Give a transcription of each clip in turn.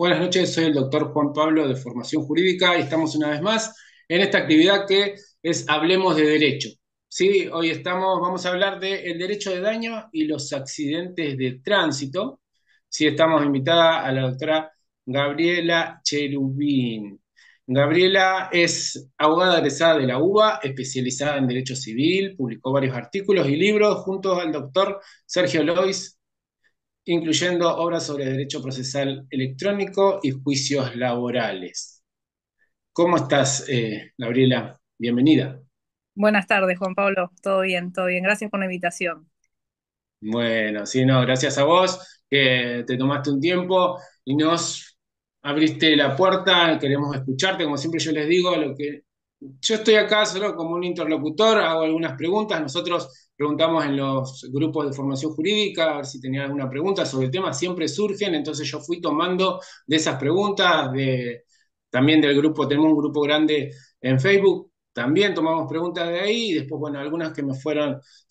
Buenas noches, soy el doctor Juan Pablo de Formación Jurídica y estamos una vez más en esta actividad que es Hablemos de Derecho. Sí, vamos a hablar del derecho de daño y los accidentes de tránsito. Sí, estamos invitada a la doctora Gabriela Cherubín. Gabriela es abogada egresada de la UBA, especializada en Derecho Civil, publicó varios artículos y libros junto al doctor Sergio Lois, incluyendo obras sobre derecho procesal electrónico y juicios laborales. ¿Cómo estás, Gabriela? Bienvenida. Buenas tardes, Juan Pablo. Todo bien, todo bien. Gracias por la invitación. Bueno, sí, no, gracias a vos que te tomaste un tiempo y nos abriste la puerta. Queremos escucharte, como siempre yo les digo, yo estoy acá solo como un interlocutor, hago algunas preguntas. Nosotros preguntamos en los grupos de formación jurídica a ver si tenían alguna pregunta sobre el tema, siempre surgen, entonces yo fui tomando de esas preguntas, también del grupo, tenemos un grupo grande en Facebook, también tomamos preguntas de ahí y después, bueno, algunas se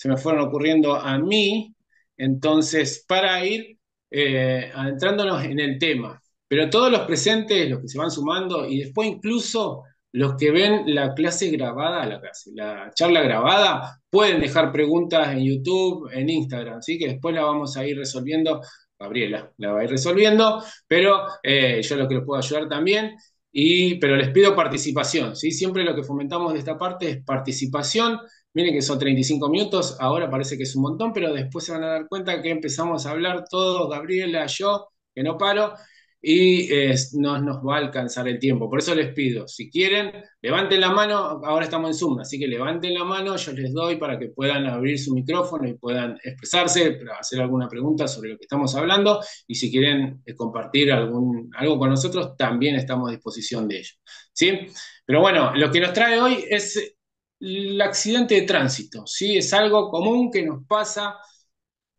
me fueron ocurriendo a mí, entonces para ir adentrándonos en el tema. Pero todos los presentes, los que se van sumando y después incluso los que ven la clase grabada, la charla grabada, pueden dejar preguntas en YouTube, en Instagram, así que después la vamos a ir resolviendo. Gabriela la va a ir resolviendo, pero yo lo que los puedo ayudar también. Pero les pido participación, ¿sí? Siempre lo que fomentamos de esta parte es participación. Miren que son 35 minutos, ahora parece que es un montón, pero después se van a dar cuenta que empezamos a hablar todos, Gabriela, yo, que no paro, y no nos va a alcanzar el tiempo. Por eso les pido, si quieren, levanten la mano, ahora estamos en Zoom, así que levanten la mano, yo les doy para que puedan abrir su micrófono y puedan expresarse, para hacer alguna pregunta sobre lo que estamos hablando, y si quieren compartir algo con nosotros, también estamos a disposición de ello. ¿Sí? Pero bueno, lo que nos trae hoy es el accidente de tránsito, ¿sí? Es algo común que nos pasa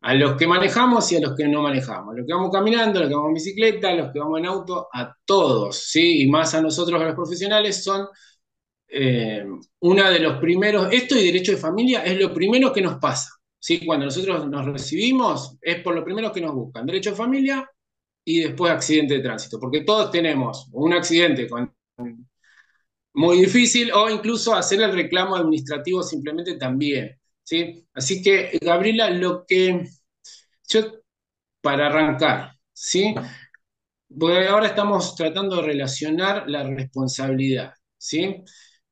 a los que manejamos y a los que no manejamos, a los que vamos caminando, a los que vamos en bicicleta, a los que vamos en auto, a todos, ¿sí? Y más a nosotros los profesionales son eh, una de los primeros, esto y derecho de familia es lo primero que nos pasa, ¿sí? Cuando nosotros nos recibimos es por lo primero que nos buscan, derecho de familia y después accidente de tránsito, porque todos tenemos un accidente muy difícil o incluso hacer el reclamo administrativo simplemente también, ¿sí? Así que, Gabriela, yo para arrancar, ¿sí? Porque ahora estamos tratando de relacionar la responsabilidad, ¿sí?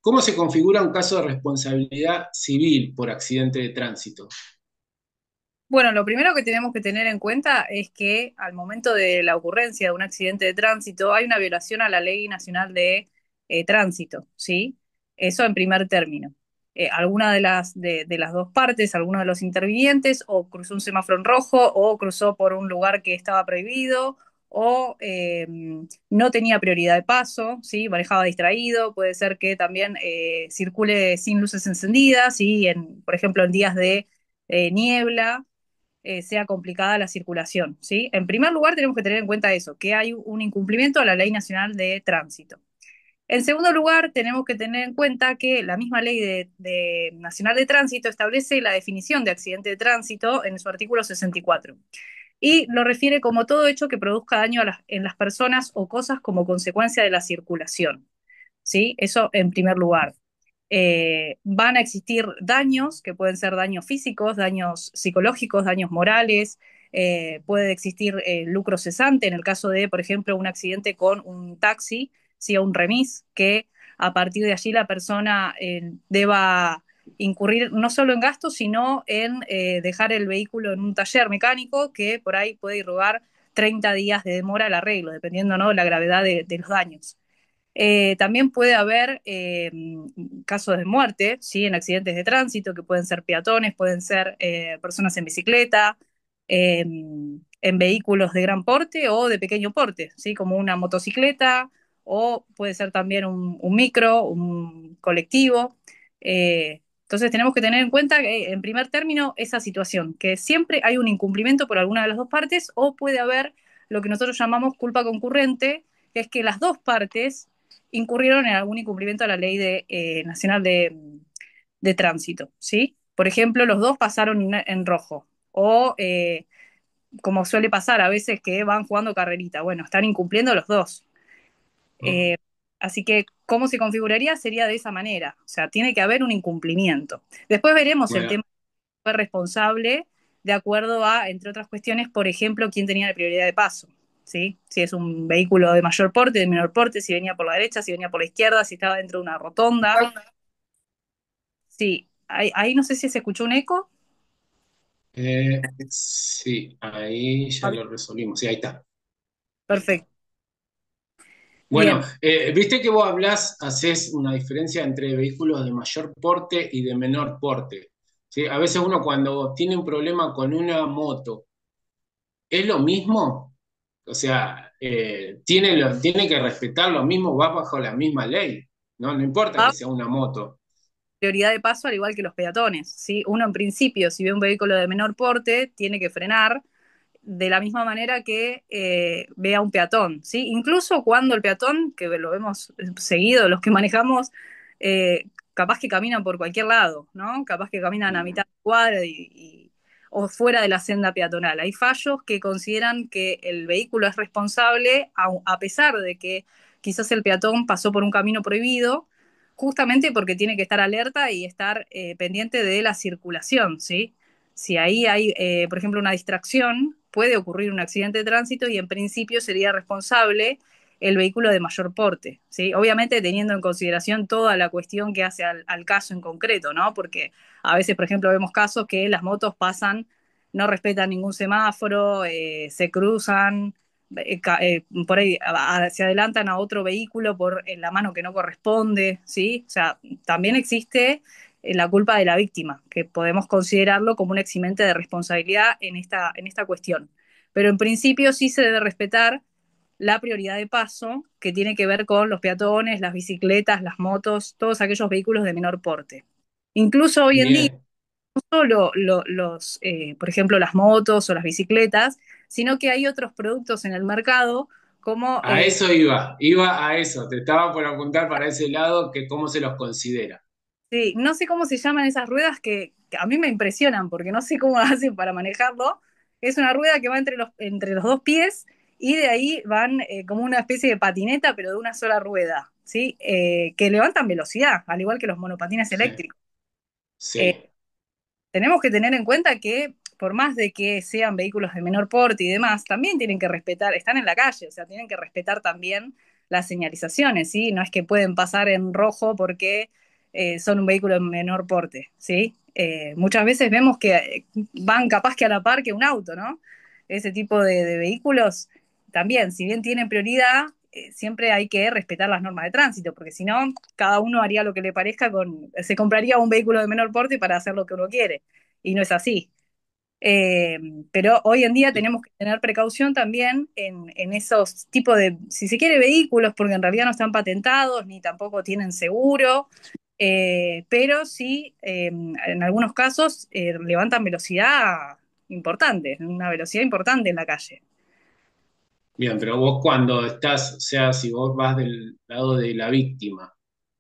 ¿Cómo se configura un caso de responsabilidad civil por accidente de tránsito? Bueno, lo primero que tenemos que tener en cuenta es que al momento de la ocurrencia de un accidente de tránsito hay una violación a la Ley Nacional de Tránsito, ¿sí? Eso en primer término. Alguna de las dos partes, alguno de los intervinientes, o cruzó un semáforo en rojo, o cruzó por un lugar que estaba prohibido, o no tenía prioridad de paso, ¿sí? Manejaba distraído, puede ser que también circule sin luces encendidas, y por ejemplo, en días de niebla sea complicada la circulación, ¿sí? En primer lugar, tenemos que tener en cuenta eso, que hay un incumplimiento a la Ley Nacional de Tránsito. En segundo lugar, tenemos que tener en cuenta que la misma Ley Nacional de Tránsito establece la definición de accidente de tránsito en su artículo 64 y lo refiere como todo hecho que produzca daño en las personas o cosas como consecuencia de la circulación. ¿Sí? Eso en primer lugar. Van a existir daños, que pueden ser daños físicos, daños psicológicos, daños morales, puede existir lucro cesante en el caso de, por ejemplo, un accidente con un taxi, ¿sí? O un remis, que a partir de allí la persona deba incurrir no solo en gastos, sino en dejar el vehículo en un taller mecánico que por ahí puede irrogar 30 días de demora al arreglo, dependiendo, ¿no?, de la gravedad de los daños. También puede haber casos de muerte, ¿sí? En accidentes de tránsito, que pueden ser peatones, pueden ser personas en bicicleta, eh, en vehículos de gran porte o de pequeño porte, ¿sí? Como una motocicleta o puede ser también un micro, un colectivo. Entonces tenemos que tener en cuenta, en primer término, esa situación, que siempre hay un incumplimiento por alguna de las dos partes o puede haber lo que nosotros llamamos culpa concurrente, que es que las dos partes incurrieron en algún incumplimiento a la ley nacional de tránsito, ¿sí? Por ejemplo, los dos pasaron en rojo o como suele pasar a veces que van jugando carrerita. Bueno, están incumpliendo los dos. ¿no? Eh, Así que, ¿cómo se configuraría? Sería de esa manera. O sea, tiene que haber un incumplimiento. Después veremos el Bueno, tema fue responsable de acuerdo a, entre otras cuestiones, por ejemplo, quién tenía la prioridad de paso. ¿Sí? Si es un vehículo de mayor porte, de menor porte, si venía por la derecha, si venía por la izquierda, si estaba dentro de una rotonda. Sí, ahí no sé si se escuchó un eco. sí, ahí ya lo resolvimos. Sí, ahí está. Ahí está. Perfecto. Bueno, Bien. viste que vos hablás, haces una diferencia entre vehículos de mayor porte y de menor porte. ¿Sí? A veces uno cuando tiene un problema con una moto, ¿es lo mismo? O sea, tiene que respetar lo mismo, va bajo la misma ley, ¿no? No importa que sea una moto. Prioridad de paso al igual que los peatones, ¿sí? Uno en principio, si ve un vehículo de menor porte, tiene que frenar de la misma manera que vea un peatón, ¿sí? Incluso cuando el peatón, que lo vemos seguido, los que manejamos, capaz que caminan por cualquier lado, ¿no? Capaz que caminan a mitad de cuadra o fuera de la senda peatonal. Hay fallos que consideran que el vehículo es responsable a pesar de que quizás el peatón pasó por un camino prohibido, justamente porque tiene que estar alerta y estar pendiente de la circulación, ¿sí? Si ahí hay, por ejemplo, una distracción, puede ocurrir un accidente de tránsito y en principio sería responsable el vehículo de mayor porte, ¿sí? Obviamente teniendo en consideración toda la cuestión que hace al caso en concreto, ¿no? Porque a veces, por ejemplo, vemos casos que las motos pasan, no respetan ningún semáforo, se cruzan, por ahí se adelantan a otro vehículo por en la mano que no corresponde, ¿sí? O sea, también existe la culpa de la víctima, que podemos considerarlo como un eximente de responsabilidad en esta cuestión. Pero en principio sí se debe respetar la prioridad de paso que tiene que ver con los peatones, las bicicletas, las motos, todos aquellos vehículos de menor porte. Incluso hoy en día, Bien, no solo por ejemplo, las motos o las bicicletas, sino que hay otros productos en el mercado como a eso iba a eso, te estaba por apuntar para ese lado que cómo se los considera. sí, no sé cómo se llaman esas ruedas que a mí me impresionan porque no sé cómo hacen para manejarlo. Es una rueda que va entre los dos pies y de ahí van como una especie de patineta, pero de una sola rueda, ¿sí? Que levantan velocidad, al igual que los monopatines eléctricos. Eh, Sí, Tenemos que tener en cuenta que por más de que sean vehículos de menor porte y demás, también tienen que respetar, están en la calle, o sea, tienen que respetar también las señalizaciones, ¿sí? No es que pueden pasar en rojo porque son un vehículo de menor porte, ¿sí? Muchas veces vemos que van capaz que a la par que un auto, ¿no? Ese tipo de vehículos también, si bien tienen prioridad, siempre hay que respetar las normas de tránsito, porque si no, cada uno haría lo que le parezca se compraría un vehículo de menor porte para hacer lo que uno quiere, y no es así. Eh, pero hoy en día tenemos que tener precaución también en esos tipos de, si se quiere, vehículos, porque en realidad no están patentados ni tampoco tienen seguro, pero sí, en algunos casos levantan velocidad importante, una velocidad importante en la calle. bien, pero vos cuando estás, o sea, si vos vas del lado de la víctima,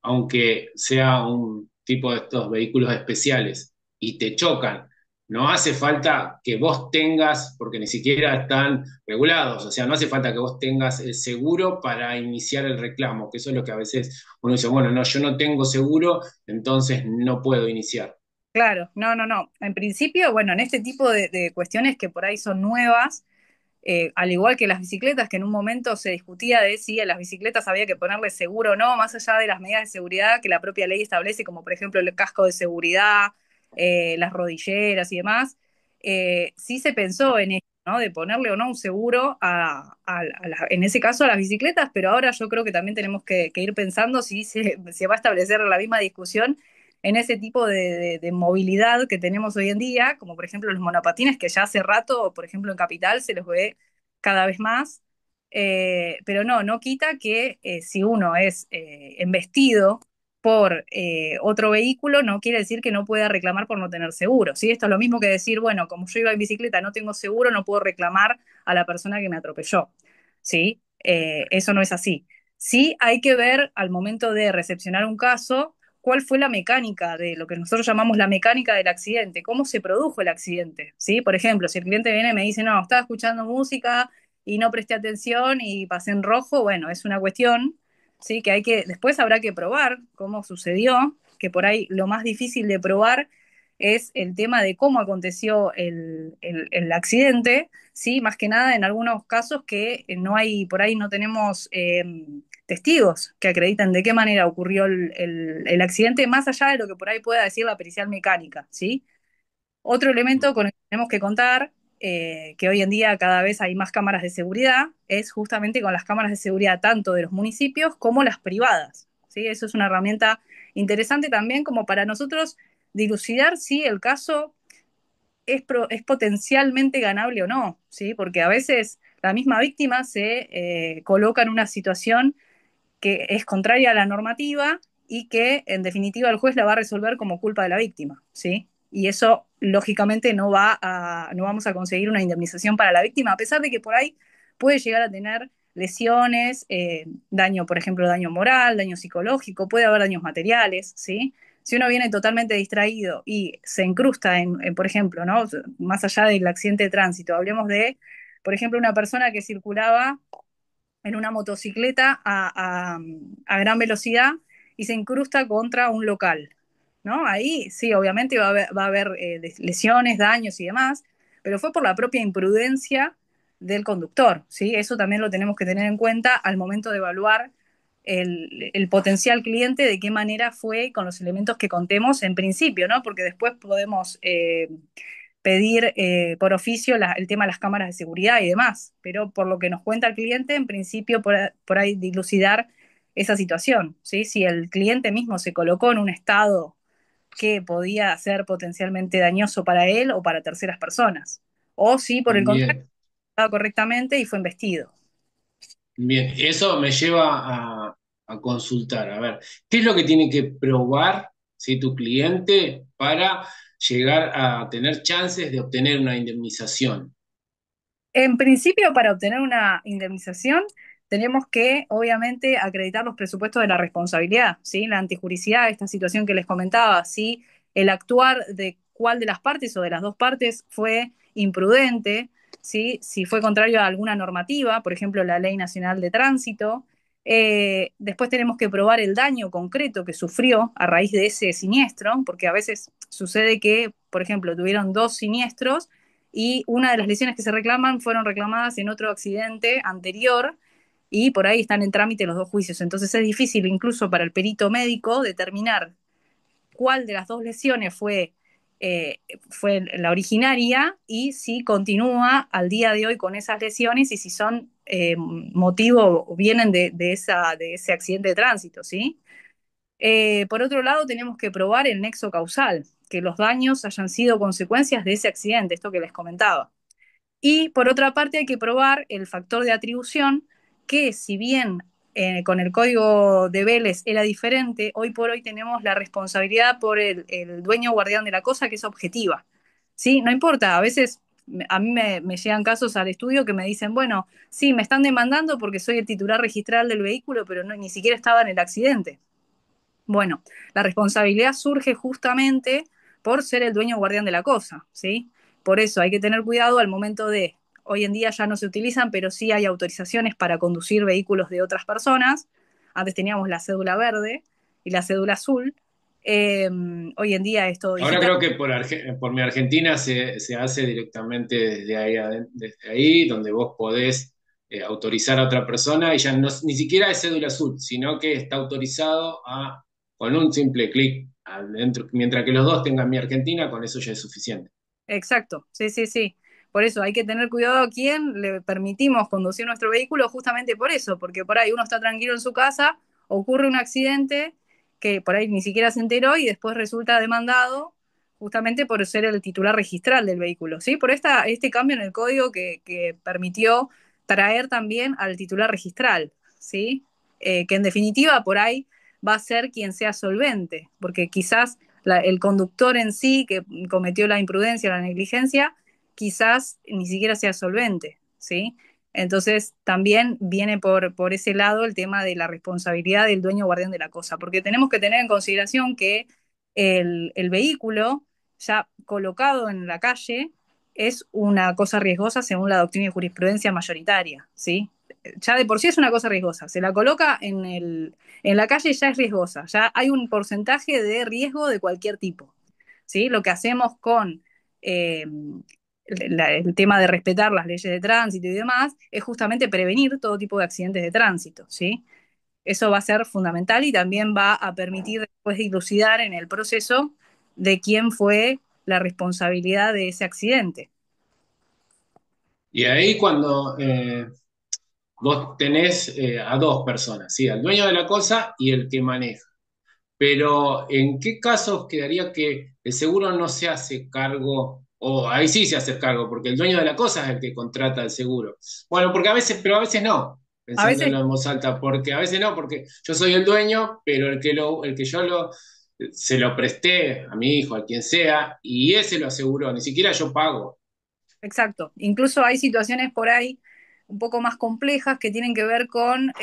aunque sea un tipo de estos vehículos especiales y te chocan, no hace falta que vos tengas, porque ni siquiera están regulados, o sea, no hace falta que vos tengas el seguro para iniciar el reclamo, que eso es lo que a veces uno dice, bueno, no, yo no tengo seguro, entonces no puedo iniciar. Claro, no, no, no. En principio, bueno, en este tipo de cuestiones que por ahí son nuevas, al igual que las bicicletas, que en un momento se discutía de si a las bicicletas había que ponerle seguro o no, más allá de las medidas de seguridad que la propia ley establece, como por ejemplo el casco de seguridad, las rodilleras y demás, sí se pensó en esto, ¿no? De ponerle o no un seguro en ese caso a las bicicletas, pero ahora yo creo que también tenemos que ir pensando si se va a establecer la misma discusión en ese tipo de movilidad que tenemos hoy en día, como por ejemplo los monopatines, que ya hace rato, por ejemplo en Capital, se los ve cada vez más. Pero no, no quita que si uno es embestido por otro vehículo, no quiere decir que no pueda reclamar por no tener seguro, ¿sí? Esto es lo mismo que decir, bueno, como yo iba en bicicleta, no tengo seguro, no puedo reclamar a la persona que me atropelló, ¿sí? Eso no es así. Sí hay que ver al momento de recepcionar un caso cuál fue la mecánica de lo que nosotros llamamos la mecánica del accidente, cómo se produjo el accidente, ¿sí? Por ejemplo, si el cliente viene y me dice, no, estaba escuchando música y no presté atención y pasé en rojo, bueno, es una cuestión, ¿sí? Que después habrá que probar cómo sucedió, que por ahí lo más difícil de probar es el tema de cómo aconteció el accidente, ¿sí? Más que nada en algunos casos que no hay, por ahí no tenemos testigos que acreditan de qué manera ocurrió el accidente, más allá de lo que por ahí pueda decir la pericial mecánica, ¿sí? Otro elemento con el que tenemos que contar, que hoy en día cada vez hay más cámaras de seguridad, es justamente con las cámaras de seguridad tanto de los municipios como las privadas, ¿sí? Eso es una herramienta interesante también como para nosotros dilucidar si el caso es potencialmente ganable o no, ¿sí? Porque a veces la misma víctima se coloca en una situación que es contraria a la normativa y que en definitiva el juez la va a resolver como culpa de la víctima, ¿sí? Y eso lógicamente no vamos a conseguir una indemnización para la víctima, a pesar de que por ahí puede llegar a tener lesiones, daño, por ejemplo, daño moral, daño psicológico, puede haber daños materiales, ¿sí? Si uno viene totalmente distraído y se incrusta por ejemplo, ¿no? Más allá del accidente de tránsito, hablemos de, por ejemplo, una persona que circulaba en una motocicleta a gran velocidad y se incrusta contra un local, ¿no? Ahí sí, obviamente va a haber lesiones, daños y demás, pero fue por la propia imprudencia del conductor, ¿sí? Eso también lo tenemos que tener en cuenta al momento de evaluar el potencial cliente, de qué manera fue con los elementos que contemos en principio, ¿no? Porque después podemos pedir por oficio el tema de las cámaras de seguridad y demás, pero por lo que nos cuenta el cliente, en principio por ahí dilucidar esa situación, ¿sí? Si el cliente mismo se colocó en un estado que podía ser potencialmente dañoso para él o para terceras personas, o si por el contrario Bien, estaba correctamente y fue investido. bien. Eso me lleva a consultar. A ver, ¿qué es lo que tiene que probar si tu cliente para llegar a tener chances de obtener una indemnización? En principio, para obtener una indemnización, tenemos que, obviamente, acreditar los presupuestos de la responsabilidad, ¿sí? La antijuricidad, esta situación que les comentaba, si el actuar de cuál de las partes o de las dos partes fue imprudente, ¿sí? Si fue contrario a alguna normativa, por ejemplo, la Ley Nacional de Tránsito. Después tenemos que probar el daño concreto que sufrió a raíz de ese siniestro, porque a veces sucede que, por ejemplo, tuvieron dos siniestros y una de las lesiones que se reclaman fueron reclamadas en otro accidente anterior y por ahí están en trámite los dos juicios. Entonces es difícil incluso para el perito médico determinar cuál de las dos lesiones fue la originaria y si continúa al día de hoy con esas lesiones y si son motivo o vienen de ese accidente de tránsito, ¿sí? Por otro lado, tenemos que probar el nexo causal, que los daños hayan sido consecuencias de ese accidente, esto que les comentaba. Y por otra parte hay que probar el factor de atribución, que si bien con el código de Vélez era diferente, hoy por hoy tenemos la responsabilidad por el dueño guardián de la cosa, que es objetiva. ¿Sí? No importa, a veces a mí me llegan casos al estudio que me dicen, bueno, sí, me están demandando porque soy el titular registral del vehículo, pero ni siquiera estaba en el accidente. Bueno, la responsabilidad surge justamente por ser el dueño guardián de la cosa, ¿sí? Por eso hay que tener cuidado al momento hoy en día ya no se utilizan, pero sí hay autorizaciones para conducir vehículos de otras personas. Antes teníamos la cédula verde y la cédula azul. Hoy en día es todo Ahora digital. creo que por mi Argentina se hace directamente desde ahí, desde ahí, donde vos podés autorizar a otra persona y ya no, ni siquiera es cédula azul, sino que está autorizado con un simple clic adentro. Mientras que los dos tengan mi Argentina, con eso ya es suficiente. Exacto, sí, sí, sí. Por eso hay que tener cuidado a quién le permitimos conducir nuestro vehículo, justamente por eso, porque por ahí uno está tranquilo en su casa, ocurre un accidente que por ahí ni siquiera se enteró y después resulta demandado justamente por ser el titular registral del vehículo, ¿sí? Por este cambio en el código que permitió traer también al titular registral, ¿sí? Que en definitiva por ahí va a ser quien sea solvente, porque quizás el conductor en sí que cometió la imprudencia, la negligencia, quizás ni siquiera sea solvente, ¿sí? Entonces, también viene por ese lado el tema de la responsabilidad del dueño guardián de la cosa, porque tenemos que tener en consideración que el vehículo ya colocado en la calle es una cosa riesgosa según la doctrina y jurisprudencia mayoritaria, ¿sí? Ya de por sí es una cosa riesgosa. Se la coloca en la calle ya es riesgosa, ya hay un porcentaje de riesgo de cualquier tipo, ¿sí? Lo que hacemos con eh, el tema de respetar las leyes de tránsito y demás es justamente prevenir todo tipo de accidentes de tránsito, ¿sí? Eso va a ser fundamental y también va a permitir después dilucidar en el proceso de quién fue la responsabilidad de ese accidente. Y ahí cuando vos tenés a dos personas, ¿sí? Al dueño de la cosa y el que maneja. Pero ¿en qué casos quedaría que el seguro no se hace cargo, o ahí sí se hace cargo, porque el dueño de la cosa es el que contrata el seguro? Bueno, porque a veces, pero a veces no, A veces, pensándolo en voz alta, porque a veces no, porque yo soy el dueño, pero el que yo se lo presté a mi hijo, a quien sea, y ese lo aseguró, ni siquiera yo pago. exacto. Incluso hay situaciones por ahí un poco más complejas que tienen que ver con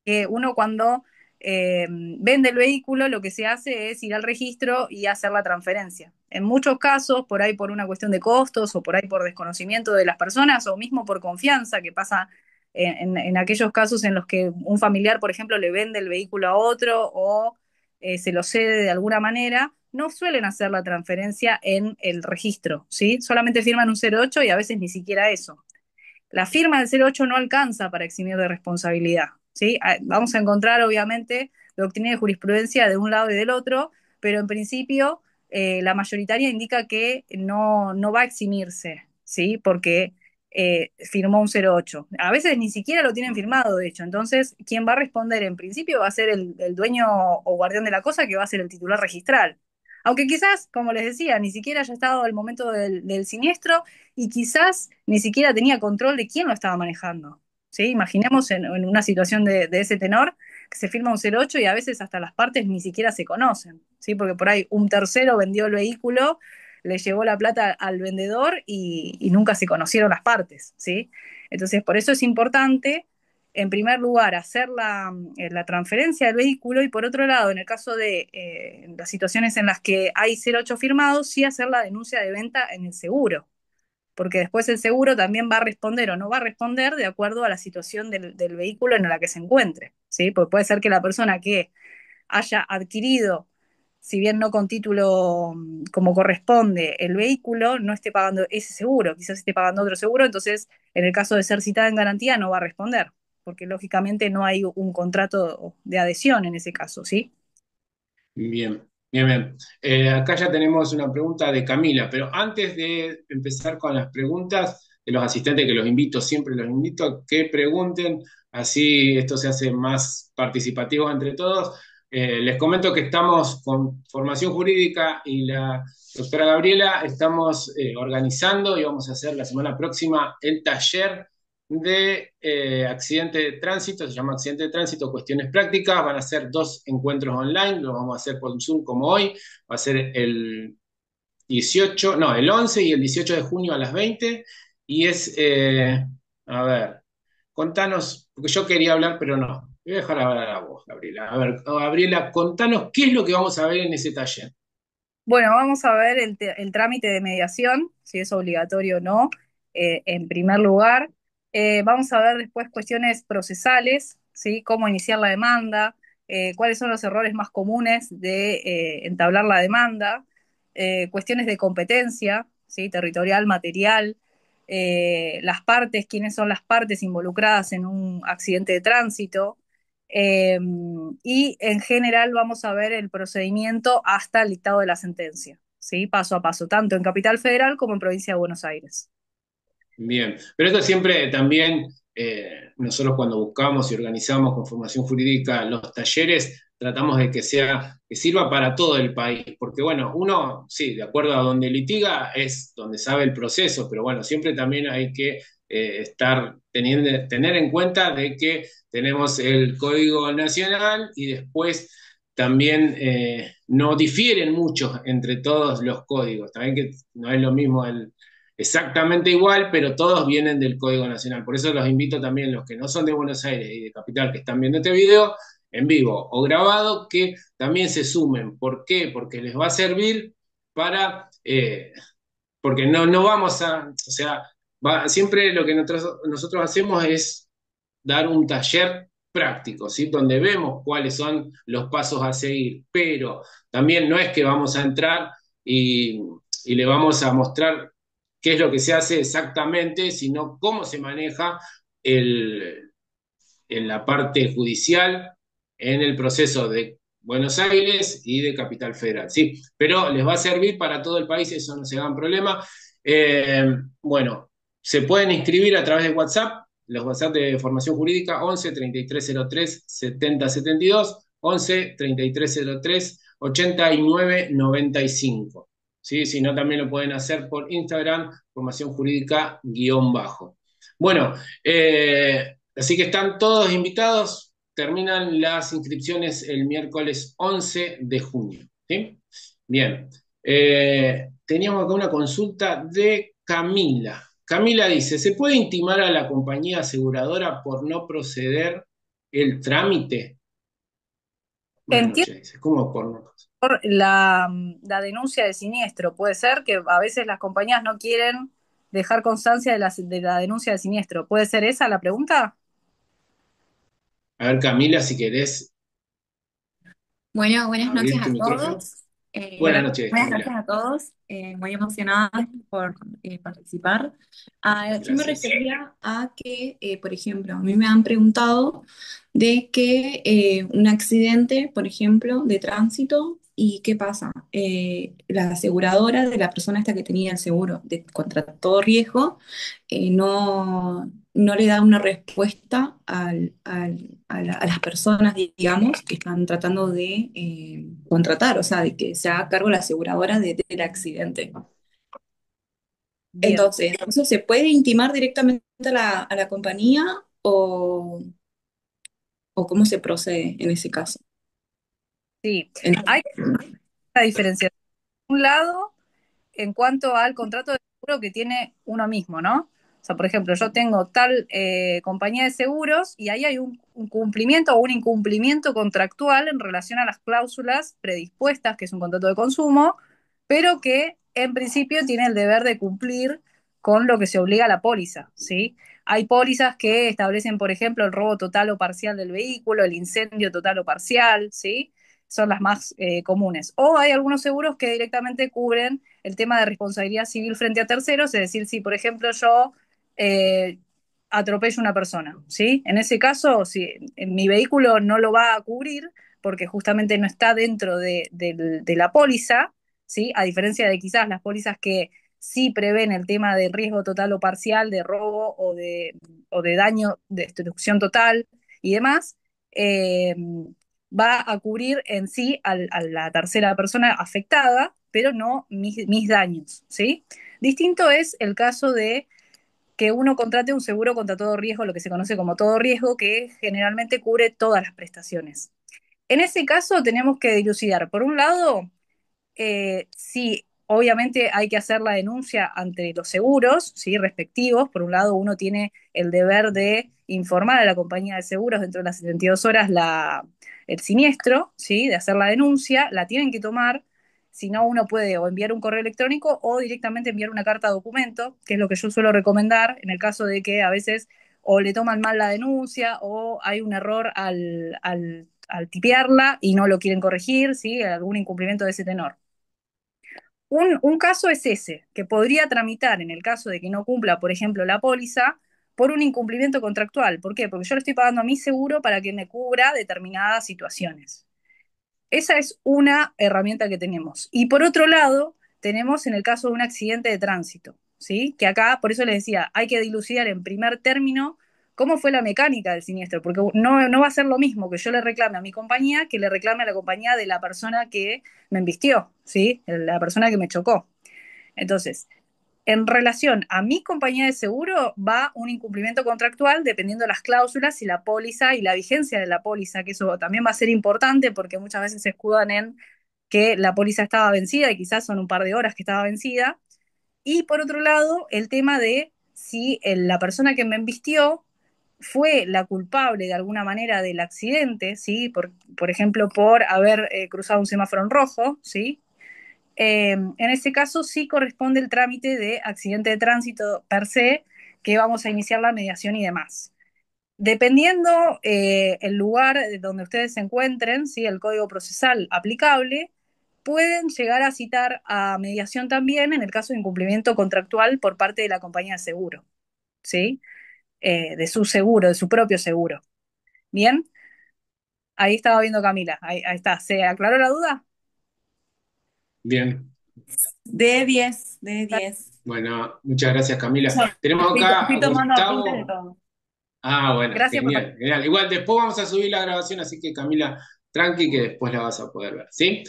que uno cuando vende el vehículo lo que se hace es ir al registro y hacer la transferencia. En muchos casos, por ahí por una cuestión de costos o por ahí por desconocimiento de las personas o mismo por confianza, que pasa en aquellos casos en los que un familiar, por ejemplo, le vende el vehículo a otro o se lo cede de alguna manera, no suelen hacer la transferencia en el registro, ¿sí? Solamente firman un 08 y a veces ni siquiera eso. La firma del 08 no alcanza para eximir de responsabilidad, ¿sí? Vamos a encontrar, obviamente, doctrina de jurisprudencia de un lado y del otro, pero en principio la mayoritaria indica que no va a eximirse, ¿sí? Porque firmó un 08. A veces ni siquiera lo tienen firmado, de hecho. Entonces, quien va a responder en principio va a ser el dueño o guardián de la cosa, que va a ser el titular registral. Aunque quizás, como les decía, ni siquiera haya estado el momento del siniestro y quizás ni siquiera tenía control de quién lo estaba manejando. ¿Sí? Imaginemos en una situación de ese tenor que se firma un 08 y a veces hasta las partes ni siquiera se conocen, ¿sí? Porque por ahí un tercero vendió el vehículo, le llevó la plata al vendedor y nunca se conocieron las partes, ¿sí? Entonces, por eso es importante, en primer lugar, hacer la transferencia del vehículo y por otro lado, en el caso de las situaciones en las que hay 08 firmados, sí hacer la denuncia de venta en el seguro, porque después el seguro también va a responder o no va a responder de acuerdo a la situación del vehículo en la que se encuentre, ¿sí? Porque puede ser que la persona que haya adquirido, si bien no con título como corresponde, el vehículo, no esté pagando ese seguro, quizás esté pagando otro seguro, entonces en el caso de ser citada en garantía no va a responder, porque lógicamente no hay un contrato de adhesión en ese caso, ¿sí? Bien, bien, bien. Acá ya tenemos una pregunta de Camila, pero antes de empezar con las preguntas de los asistentes, que los invito, siempre los invito a que pregunten, así esto se hace más participativo entre todos. Les comento que estamos con Formación Jurídica y la doctora Gabriela, estamos organizando y vamos a hacer la semana próxima el taller de accidente de tránsito, se llama accidente de tránsito, cuestiones prácticas, van a ser dos encuentros online, lo vamos a hacer por Zoom como hoy, va a ser el 18, no, el 11 y el 18 de junio a las 20, y es, a ver, contanos, porque yo quería hablar, pero no, voy a dejar hablar a vos, Gabriela. A ver, Gabriela, contanos qué es lo que vamos a ver en ese taller. Bueno, vamos a ver el trámite de mediación, si es obligatorio o no, en primer lugar. Vamos a ver después cuestiones procesales, ¿sí? Cómo iniciar la demanda, cuáles son los errores más comunes de entablar la demanda, cuestiones de competencia, ¿sí? Territorial, material, las partes, quiénes son las partes involucradas en un accidente de tránsito, eh, y en general vamos a ver el procedimiento hasta el dictado de la sentencia, ¿sí? Paso a paso, tanto en Capital Federal como en Provincia de Buenos Aires. Bien, pero esto siempre también, nosotros cuando buscamos y organizamos con formación jurídica los talleres, tratamos de que sea, que sirva para todo el país, porque bueno, uno, sí, de acuerdo a donde litiga, es donde sabe el proceso, pero bueno, siempre también hay que tener en cuenta de que tenemos el Código Nacional y después también no difieren mucho entre todos los códigos, también que no es lo mismo exactamente igual, pero todos vienen del Código Nacional. Por eso los invito también, los que no son de Buenos Aires y de Capital, que están viendo este video en vivo o grabado, que también se sumen. ¿Por qué? Porque les va a servir para, porque no vamos a, o sea, siempre lo que nosotros hacemos es dar un taller práctico, ¿sí? Donde vemos cuáles son los pasos a seguir, pero también no es que vamos a entrar y le vamos a mostrar qué es lo que se hace exactamente, sino cómo se maneja el, en la parte judicial en el proceso de Buenos Aires y de Capital Federal, ¿sí? Pero les va a servir para todo el país, eso no se hagan problema. Bueno, se pueden inscribir a través de WhatsApp, los WhatsApp de Formación Jurídica 11 3303 7072, 11 3303 8995. ¿Sí? Si no, también lo pueden hacer por Instagram, Formación Jurídica _. Bueno, así que están todos invitados. Terminan las inscripciones el miércoles 11 de junio. ¿Sí? Bien. Teníamos acá una consulta de Camila. Camila dice, ¿se puede intimar a la compañía aseguradora por no proceder el trámite? Buenas Entiendo noches, dice. ¿Cómo por no proceder? por la denuncia de siniestro. Puede ser que a veces las compañías no quieren dejar constancia de la denuncia de siniestro. ¿Puede ser esa la pregunta? A ver, Camila, si querés Bueno, buenas noches abrir tu a micrófono. todos. Buenas noches, Buenas noches Camila. a todos. Muy emocionada por participar. Yo me Gracias. refería a que, por ejemplo, a mí me han preguntado de que un accidente, por ejemplo, de tránsito, ¿y qué pasa? La aseguradora de la persona esta que tenía el seguro de contra todo riesgo no le da una respuesta a las personas, digamos, que están tratando de contratar, o sea, de que se haga cargo la aseguradora del accidente. Bien, Entonces, ¿eso se puede intimar directamente a la compañía o cómo se procede en ese caso? sí. En- Hay una diferenciación. Un lado, en cuanto al contrato de seguro que tiene uno mismo, ¿no? O sea, por ejemplo, yo tengo tal compañía de seguros y ahí hay un cumplimiento o un incumplimiento contractual en relación a las cláusulas predispuestas, que es un contrato de consumo, pero que en principio tiene el deber de cumplir con lo que se obliga a la póliza, ¿sí? Hay pólizas que establecen, por ejemplo, el robo total o parcial del vehículo, el incendio total o parcial, ¿sí? Son las más comunes. O hay algunos seguros que directamente cubren el tema de responsabilidad civil frente a terceros, es decir, si por ejemplo yo eh, atropello a una persona, ¿sí? En ese caso, si mi vehículo no lo va a cubrir porque justamente no está dentro de la póliza, ¿sí? A diferencia de quizás las pólizas que sí prevén el tema de riesgo total o parcial, de robo o de daño, de destrucción total y demás, va a cubrir en sí a la tercera persona afectada, pero no mis daños, ¿sí? Distinto es el caso de que uno contrate un seguro contra todo riesgo, lo que se conoce como todo riesgo, que generalmente cubre todas las prestaciones. En ese caso tenemos que dilucidar, por un lado, sí, obviamente hay que hacer la denuncia ante los seguros, ¿sí? Respectivos. Por un lado, uno tiene el deber de informar a la compañía de seguros dentro de las 72 horas el siniestro, ¿sí? De hacer la denuncia, la tienen que tomar. Si no, uno puede o enviar un correo electrónico o directamente enviar una carta documento, que es lo que yo suelo recomendar en el caso de que a veces o le toman mal la denuncia o hay un error al tipearla y no lo quieren corregir, ¿sí? Algún incumplimiento de ese tenor. Un caso es ese, que podría tramitar en el caso de que no cumpla, por ejemplo, la póliza por un incumplimiento contractual. ¿Por qué? Porque yo le estoy pagando a mi seguro para que me cubra determinadas situaciones. Esa es una herramienta que tenemos. Y por otro lado, tenemos en el caso de un accidente de tránsito, ¿sí? Que acá, por eso les decía, hay que dilucidar en primer término cómo fue la mecánica del siniestro, porque no va a ser lo mismo que yo le reclame a mi compañía que le reclame a la compañía de la persona que me embistió, ¿sí? La persona que me chocó. Entonces, en relación a mi compañía de seguro, va un incumplimiento contractual dependiendo de las cláusulas y la póliza y la vigencia de la póliza, que eso también va a ser importante porque muchas veces se escudan en que la póliza estaba vencida y quizás son un par de horas que estaba vencida. Y por otro lado, el tema de si la persona que me embistió fue la culpable de alguna manera del accidente, ¿sí? Por ejemplo, por haber cruzado un semáforo en rojo, ¿sí? En ese caso sí corresponde el trámite de accidente de tránsito per se, que vamos a iniciar la mediación y demás. Dependiendo el lugar donde ustedes se encuentren, ¿sí? El código procesal aplicable, pueden llegar a citar a mediación también en el caso de incumplimiento contractual por parte de la compañía de seguro, ¿sí? De su seguro, de su propio seguro. Bien, ahí estaba viendo Camila, ahí está. ¿Se aclaró la duda? Bien. de 10. Bueno, muchas gracias, Camila. Yo Tenemos acá a estoy tomando apuntes de Gustavo. todo. Ah, bueno, Gracias por... genial, genial. Igual después vamos a subir la grabación, así que Camila, tranqui, que después la vas a poder ver, ¿sí?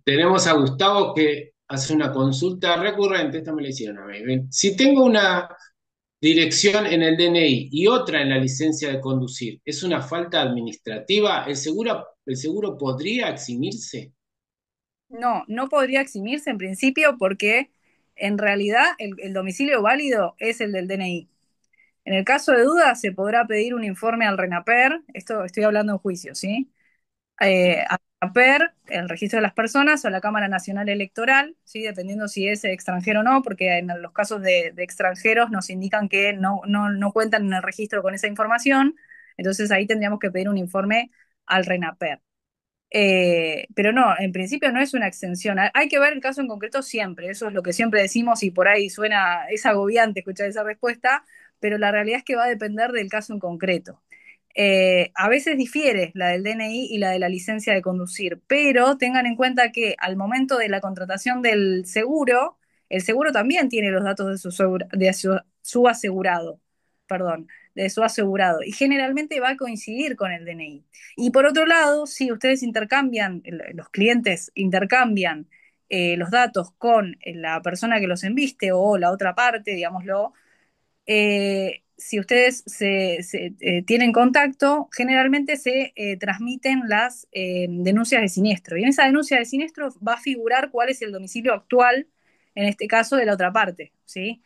Tenemos a Gustavo que hace una consulta recurrente, esta me la hicieron a mí. Ven, si tengo una dirección en el DNI y otra en la licencia de conducir, ¿es una falta administrativa? El seguro podría eximirse? No, no podría eximirse en principio porque en realidad el domicilio válido es el del DNI. En el caso de duda, se podrá pedir un informe al RENAPER, esto estoy hablando en juicio, ¿sí? Al RENAPER, el registro de las personas, o a la Cámara Nacional Electoral, ¿sí? Dependiendo si es extranjero o no, porque en los casos de extranjeros nos indican que no cuentan en el registro con esa información, entonces ahí tendríamos que pedir un informe al RENAPER. Pero no, en principio no es una exención. Hay que ver el caso en concreto siempre, eso es lo que siempre decimos y por ahí suena, es agobiante escuchar esa respuesta, pero la realidad es que va a depender del caso en concreto. A veces difiere la del DNI y la de la licencia de conducir, pero tengan en cuenta que al momento de la contratación del seguro, el seguro también tiene los datos de su asegurado, perdón, de su asegurado, y generalmente va a coincidir con el DNI. Y por otro lado, si ustedes intercambian, los clientes intercambian los datos con la persona que los enviste o la otra parte, digámoslo, si ustedes tienen contacto, generalmente se transmiten las denuncias de siniestro. Y en esa denuncia de siniestro va a figurar cuál es el domicilio actual, en este caso, de la otra parte, ¿sí?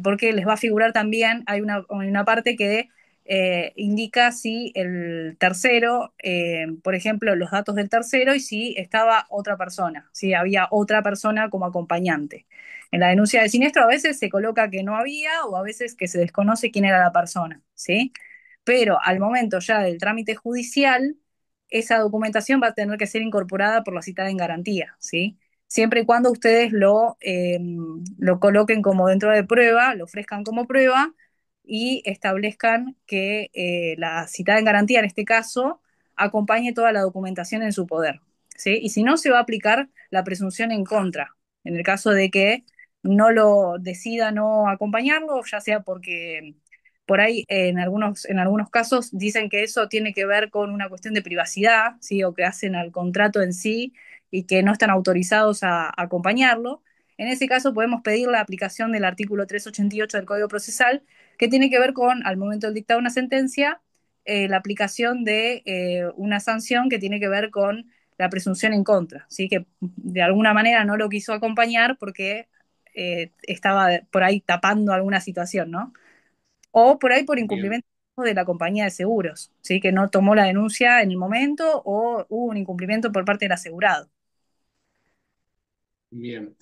Porque les va a figurar también, hay una parte que indica si el tercero, por ejemplo, los datos del tercero y si estaba otra persona, si había otra persona como acompañante. En la denuncia de siniestro a veces se coloca que no había o a veces que se desconoce quién era la persona, ¿sí? Pero al momento ya del trámite judicial, esa documentación va a tener que ser incorporada por la citada en garantía, ¿sí? Siempre y cuando ustedes lo coloquen como dentro de prueba, lo ofrezcan como prueba y establezcan que la citada en garantía, en este caso, acompañe toda la documentación en su poder, ¿sí? Y si no, se va a aplicar la presunción en contra, en el caso de que no lo decida no acompañarlo, ya sea porque por ahí en algunos casos dicen que eso tiene que ver con una cuestión de privacidad, ¿sí? O que hacen al contrato en sí y que no están autorizados a acompañarlo. En ese caso podemos pedir la aplicación del artículo 388 del Código Procesal, que tiene que ver con, al momento del dictado de una sentencia, la aplicación de una sanción que tiene que ver con la presunción en contra, ¿sí? Que de alguna manera no lo quiso acompañar porque estaba por ahí tapando alguna situación, ¿no? O por ahí por Bien, incumplimiento de la compañía de seguros, ¿sí? Que no tomó la denuncia en el momento o hubo un incumplimiento por parte del asegurado. bien.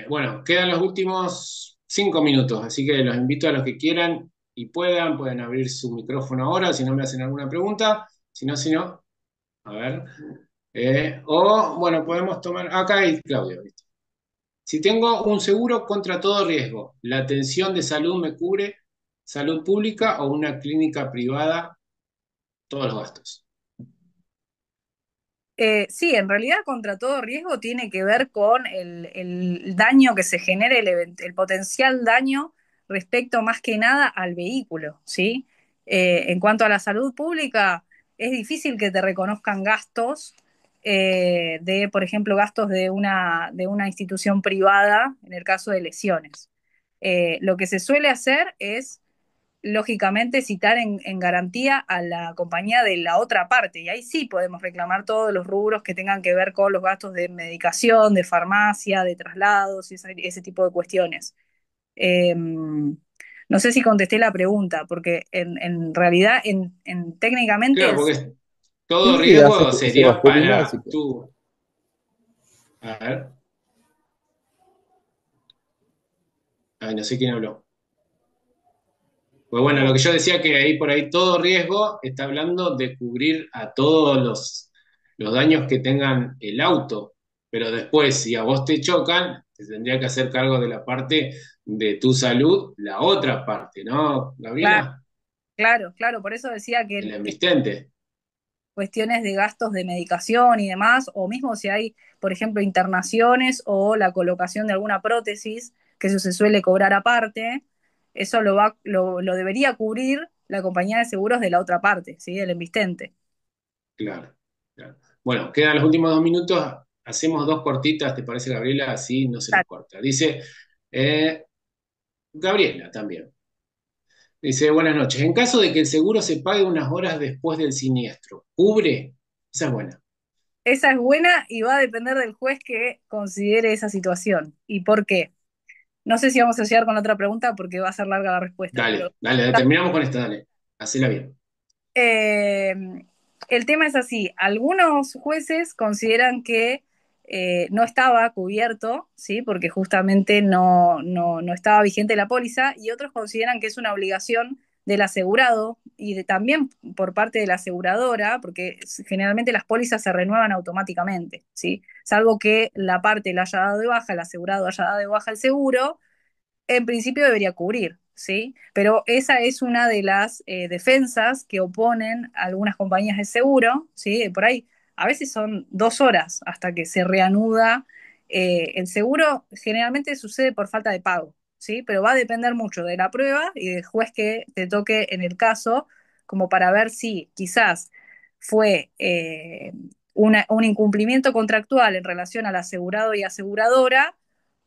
Bueno, quedan los últimos 5 minutos, así que los invito a los que quieran y pueden abrir su micrófono ahora, si no me hacen alguna pregunta, si no, a ver. O, bueno, podemos tomar, acá hay Claudio, ¿viste? Si tengo un seguro contra todo riesgo, ¿la atención de salud me cubre salud pública o una clínica privada todos los gastos? Sí, en realidad contra todo riesgo tiene que ver con el daño que se genere, el potencial daño respecto más que nada al vehículo, ¿sí? En cuanto a la salud pública, es difícil que te reconozcan gastos por ejemplo, gastos de una institución privada en el caso de lesiones. Lo que se suele hacer es lógicamente citar en garantía a la compañía de la otra parte, y ahí sí podemos reclamar todos los rubros que tengan que ver con los gastos de medicación, de farmacia, de traslados y ese tipo de cuestiones. No sé si contesté la pregunta, porque en realidad, técnicamente, Claro, porque todo Sí, riesgo se va a sería cubrir para básico. tú. A ver, ay, no sé quién habló. Pues bueno, lo que yo decía que ahí por ahí todo riesgo está hablando de cubrir a todos los daños que tengan el auto, pero después si a vos te chocan, te tendría que hacer cargo de la parte de tu salud, la otra parte, ¿no, claro, Gabriela? claro, claro, por eso decía El que emitente, cuestiones de gastos de medicación y demás, o mismo si hay, por ejemplo, internaciones o la colocación de alguna prótesis, que eso se suele cobrar aparte, eso lo debería cubrir la compañía de seguros de la otra parte, ¿sí? Del emitente. claro, claro. Bueno, quedan los últimos 2 minutos, hacemos dos cortitas, ¿te parece, Gabriela? Así no se nos Claro. corta. Dice eh, Gabriela también. Dice, buenas noches. En caso de que el seguro se pague unas horas después del siniestro, ¿cubre? Esa es buena. Esa es buena y va a depender del juez que considere esa situación. ¿Y por qué? No sé si vamos a llegar con la otra pregunta porque va a ser larga la respuesta, pero Dale, dale, terminamos con esta, dale. Hacela bien. Eh, el tema es así, algunos jueces consideran que no estaba cubierto, ¿sí? Porque justamente no estaba vigente la póliza, y otros consideran que es una obligación del asegurado y también por parte de la aseguradora, porque generalmente las pólizas se renuevan automáticamente, ¿sí? Salvo que la parte la haya dado de baja, el asegurado haya dado de baja el seguro, en principio debería cubrir, ¿sí? Pero esa es una de las defensas que oponen a algunas compañías de seguro, ¿sí? Por ahí a veces son 2 horas hasta que se reanuda el seguro, generalmente sucede por falta de pago, ¿sí? Pero va a depender mucho de la prueba y del juez que te toque en el caso, como para ver si quizás fue un incumplimiento contractual en relación al asegurado y aseguradora,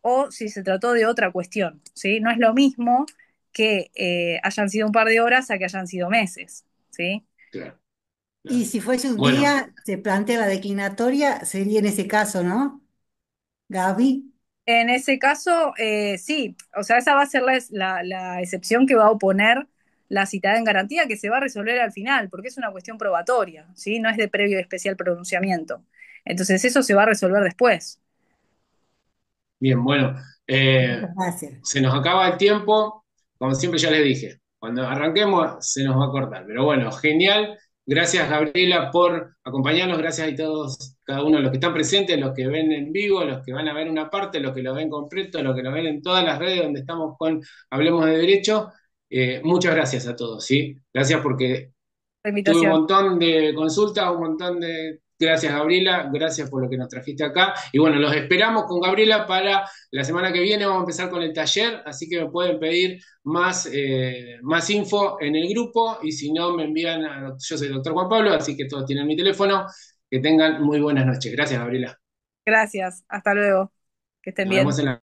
o si se trató de otra cuestión, ¿sí? No es lo mismo que hayan sido un par de horas a que hayan sido meses, ¿sí? Claro, Y claro. si fuese un Bueno, día, se plantea la declinatoria, sería en ese caso, ¿no? Gaby. En ese caso, sí, o sea, esa va a ser la excepción que va a oponer la citada en garantía, que se va a resolver al final, porque es una cuestión probatoria, ¿sí? No es de previo y especial pronunciamiento. Entonces, eso se va a resolver después. bien, bueno. Muchas gracias. Se nos acaba el tiempo, como siempre ya les dije, cuando arranquemos se nos va a cortar. Pero bueno, genial. Gracias, Gabriela, por acompañarnos. Gracias a todos, cada uno de los que están presentes, los que ven en vivo, los que van a ver una parte, los que lo ven completo, los que lo ven en todas las redes donde estamos con Hablemos de Derecho. Muchas gracias a todos, ¿sí? Gracias porque La tuve un invitación. montón de consultas, un montón de... Gracias, Gabriela, gracias por lo que nos trajiste acá. Y bueno, los esperamos con Gabriela para la semana que viene. Vamos a empezar con el taller, así que me pueden pedir más info en el grupo y si no, me envían a... Yo soy el doctor Juan Pablo, así que todos tienen mi teléfono. Que tengan muy buenas noches. Gracias, Gabriela. Gracias, hasta luego, que estén Nos vemos bien. en la